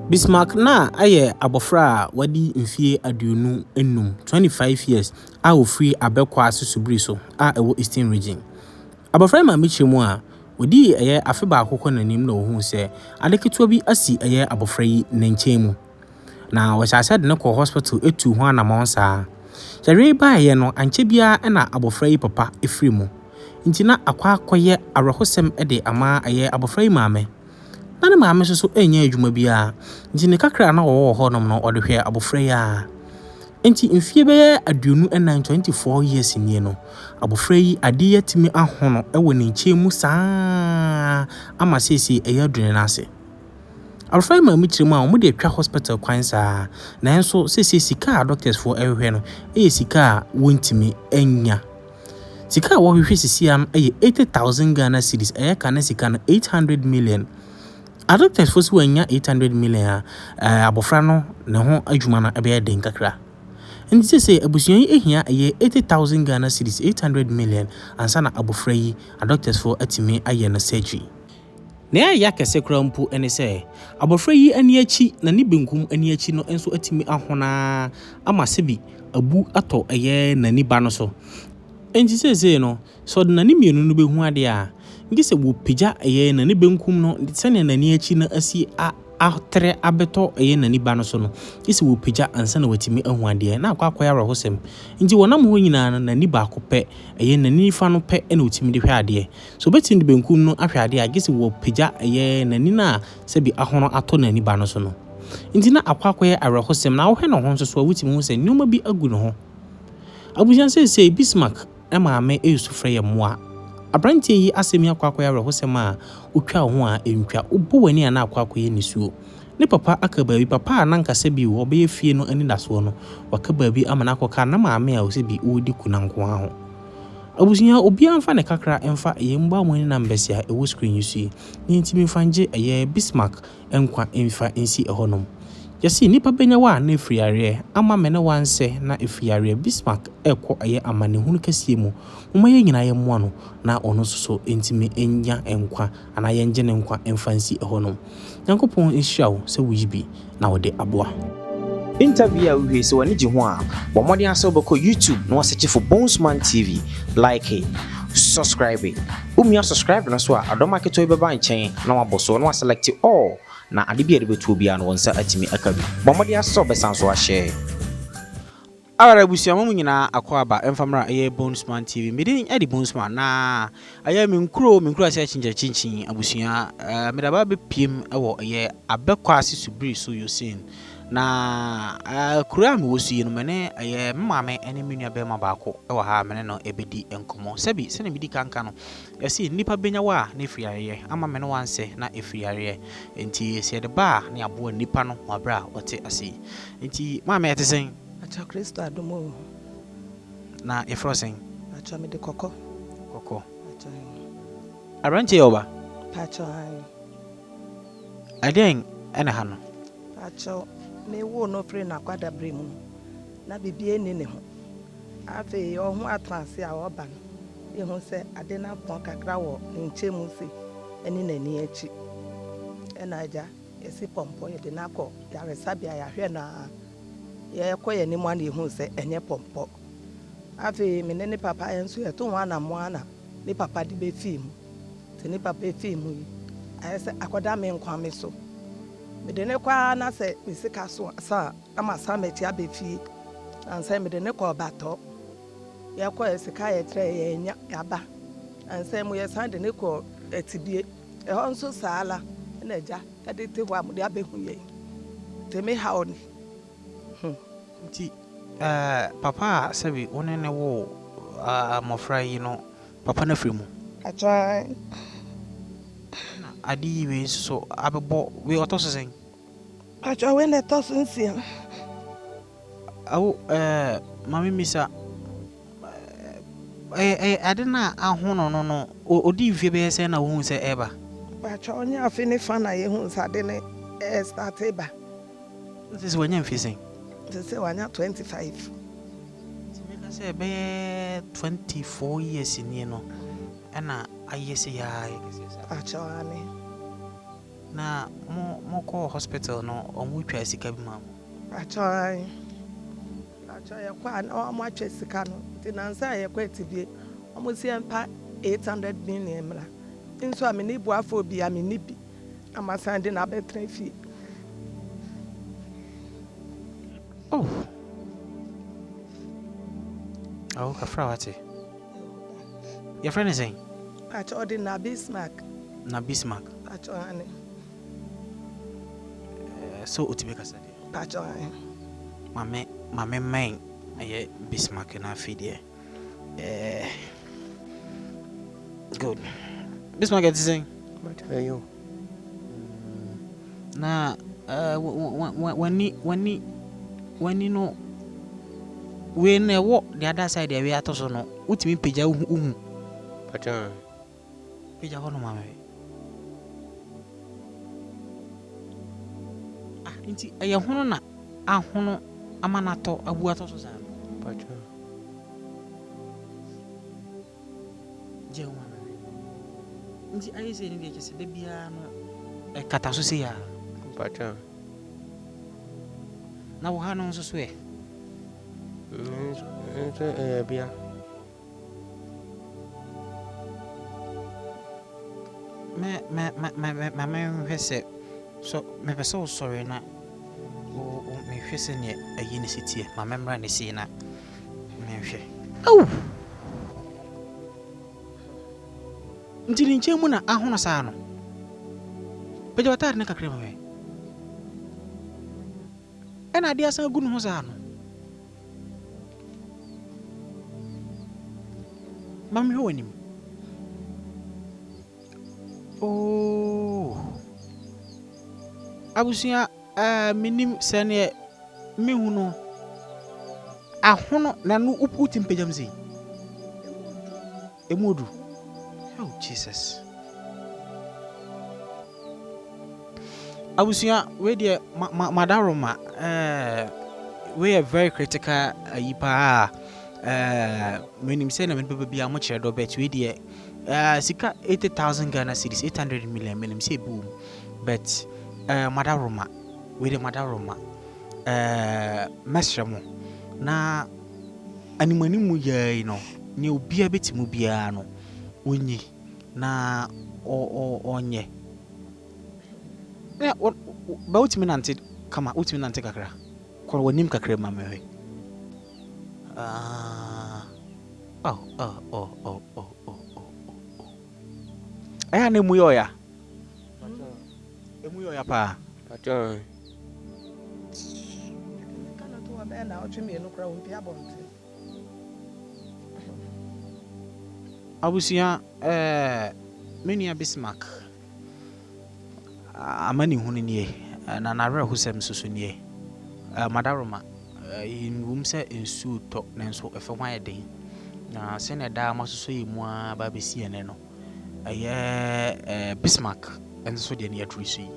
Bismarck na aye abofra wadi mfie aduonu enum 25 years a ofri abekwa asubiri so a ewo Eastern region. Abofra ma mechimu a odi eye afe ba akokɔ nanim na ohun se adeketo bi asi eye abofra yi nankyemu. Na wɔhyase de ne kɔ hospital etu ho anamonsa. Yare ba ye no anche bia na abofra yi papa efri mu. Nti na akwa akoye arehosem de ama eye abofra yi maame. Na maame so enya adwuma bia nti ne kakra na wo ho nom no odehwe abofra ya enti mfie be aduonu na 24 years nie no abofra yi ade yatimi ahono ewo ne nkyemu saa ama sesi eya dune na ase abofra ma michiremu a omo de atwa hospital kwan saa na enso sesi sika doctors for ehwe no sika wontimi enya sika wo hwehwe sisi am 80,000 Ghana cedis ka na sika no 800 million. Adopted for wanya 800 million abofra no ne ho adwuma na ebe den kakra. Nti se abusuan yi ehia 80,000 Ghana cedis 800 million ansa na abofra yi adopted for atimi aye na surgery. Na ya kese kra mpu ene se abofra yi ani achi na ne benkum ani achi no enso atimi ahona ama sebi abu ato na ni ba no so. Nti se no so de na ni mienu no behu ade a ngise wo pija na ne benkum no sene na ni achi na asi atere abeto na ni ba no so no ngise wo pija ansa na watimi ahu ade na akwa ya rahosem nti wonam ho nyina na ni ba ko pe na ni fa no pe na otimi de hwe ade so betin de benkum no ahwe ade a ngise wo pija na ni na sebi ahono ato na ni ba no so no nti na akwa ya rahosem na wo hwe no ho so so wutimi ho se nyoma bi agu no ho abujan se Bismarck maame esufre ya moa abrantie yi asemi akwa rahosem a otwa ho a entwa obo wani ana akwa nisuo ne papa akaba bi papa na nkasa bi wo be fie no ani daso no wakaba bi amana akoka na maame a osebi odi kunanko ho abusunya obi amfa ne kakra emfa mba mo ni na mbesia ewo screen yusi ni ntimi fanje Bismarck enkwa emfa ensi ehonom yesi nipa benya wa na efriare ama mene wanse na efriare Bismarck ekọ amane hunu kasie mu umaye nyina ye mo no na ono so entimi enya enkwa ana ye nje ne nkwa emfansi ehonom yankopon ehyiawo se wuyibi na wode aboa interview a we se wani ji ho a bomode aso beko YouTube na waseche for Bonesman TV like it subscribe it subscribe na so a adoma keto beba nchen na waboso na select all na ade bia de betu bia no wonsa atimi akabi bomode aso besanso a share awara busia mamu nyina akwaba emfamra Bonesman TV medin edi Bonesman na minkuro ase chinchin abusia medaba be piem ewo abekwa ase subiri so yosin na kura mi wosu no mene maame ene menua be ma baako ewo ha mene no ebedi enkomo sebi se ne bidi kanka no yesi nipa benya wa na efriare ama mene wanse na efriare enti se de ba na abo nipa no wabra wote ase enti maame etesen acha Kristo adomo na efrosen acha me de koko acha arante yoba acha aden ene hano acha me wo no free na kwada bremu na bibie ni ne ho afi o ho atranse a oba no ye ho se ade na pon kakra wo nchemu se eni na ni achi ena aja esi pompo ye de na ko ya resabia ya hwe na ye koye ni mo na ehun se enye pompo afi me ne papa enso ye to ho na mo ana ni papa di be film te ni papa e film yi ayese akoda me nkwa me so me de ne kwa na se misika so sa ama sa meti abefie ansa me de ne kwa bato ye kwa esika ye tre ye nya yaba ansa mu ye san de ne kwa etibie e ho nso saala na ja ade te ho am de abehu ye te me haoni nti papa sabi one ne wo mofra yi no papa na frimu atwa adi we so abebo we otoso sen atwa we na toso nsia awu mami misa adena ahono no odi vie be sen na wo se eba atwa onya afi ne fa na ye hu sa de ne start eba this is when you facing this is when 25 timeka se be 24 years ni no ana ayese ya achawani na call hospital no omu twa sika bi ma. Achoi ye kwa na omu atwa sika no. Ti nansa ye kwa tibie. Omu si empa 800 million mra. Nso amini bu afọ bi amini bi. Amasande na betre fi. Oh. Oh, kafra wate. Your friend is saying? Achoi di na Bismarck. Na Bismarck. Achoi. So utibeka sade. Achoi. Mame main aye Bismarck na fide. Good. Bismarck is saying? Ayo. Na when you know when walk the other side we are to so no utimi peja uhu Pacha. Peja hono mame. Inti aya hono na ahono amanato abu ato so san. Pacha. Je mame. Inti ayi se ni de kese de bia no kata so se ya. Pacha. Na wo ha no so so e. Bia. Me hwese so me pese sorry na o me hwese ne ayi ne sitie ma memra ne si na me hwe au ndini nche mu na ahono saa no peje watar ne kakre me ena ade asan gu no ho saa no mami ho anim. Oh. Abusia minim sene mehu no. Ahono na no uputim pejam sei. Emodu. Oh Jesus. Abusia we dey madaroma we are very critical yipa menim say na men bebe bia mo kire do bet we dey sika 80,000 Ghana cedis 800 million menim say boom but madaroma we dey madaroma mesremo na animanimu yai no ne obia betimu bia no onyi na onye ba utimi nante kama utimi nante kakra kwa wanim kakra ma me aya ne mu yoya emu yoya pa Pacha. Kana to wa be na otwemi enu kra won pia bonte. Abusia menia Bismarck amani hunu nie na na re husem susu nie madaroma in room se ensu to na nso efe hwan yeden na se na da masoso yimu a ba besi ene no Bismarck enso de ne yatrusu yi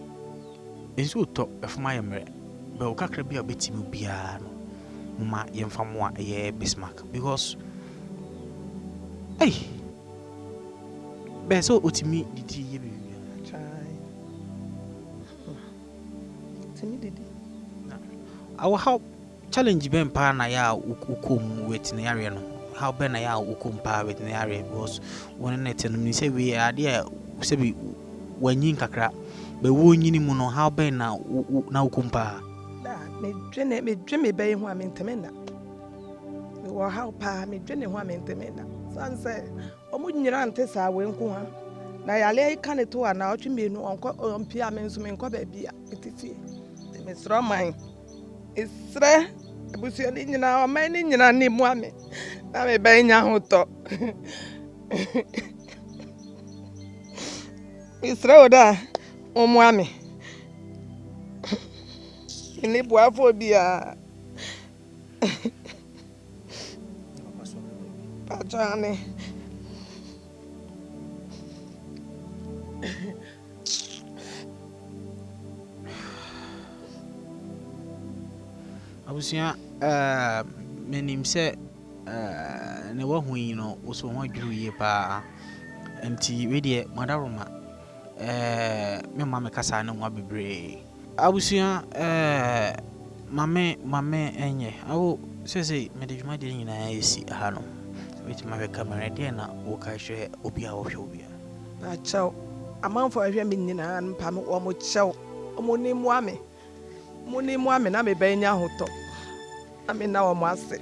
ensu to efe hwan yemre be o kakra bia betimi bia no ma yemfa mo a Bismarck because be so otimi didi ye be our how challenge ben pa na ya ukom with na area no how ben na ya ukom pa with na area because when net no ni say we are there say be wanyin kakra be wo nyini mu no how ben na ukom pa da me dwene be hu amentemena me wo how pa me dwene hu amentemena sanse omu nyira nte sa we nku ha na yale ka ne to na otwe nu onko mpia me nso me nko ba bia etifie me sro man isre ebusuo ni nyina o man ni nyina ni mu ame na me ba nya ho to isre oda o mu ame ni bu afọ bia Pachane abusia menim se ne wahu yi no so ho adwuru ye pa enti we de madaroma me mama kasa no nwa bebre abusua mame enye awo sese me de dwuma de nyina esi ha no wait ma we camera de na wo ka hwe obi a wo hwe obi a ba chaw amanfo ahwe me nyina mpa me wo mo chaw mo ni mu ame na me ba nya hoto ame na wo mo ase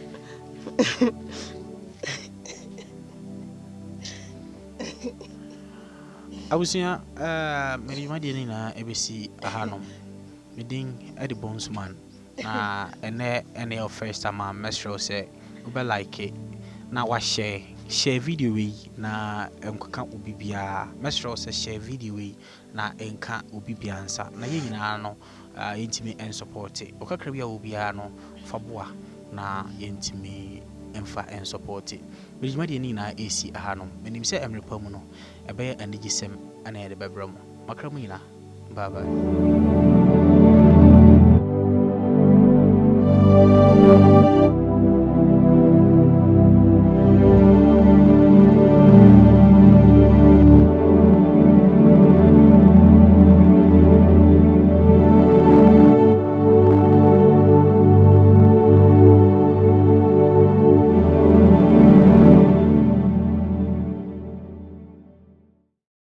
abusua me de dwuma de nyina ebesi ha no medin Eddie Bonesman na ene your first time mesro say we like na wa share video we na enka obi bia mesro say share video we na enka obi bia nsa na ye nyina no yentimi en support okakra bia obi a no faboa na yentimi emfa en support bijima de ni na AC aha no menim say emrepa mu no ebe anigisem ana ye de bebra mu makra mu nyina bye bye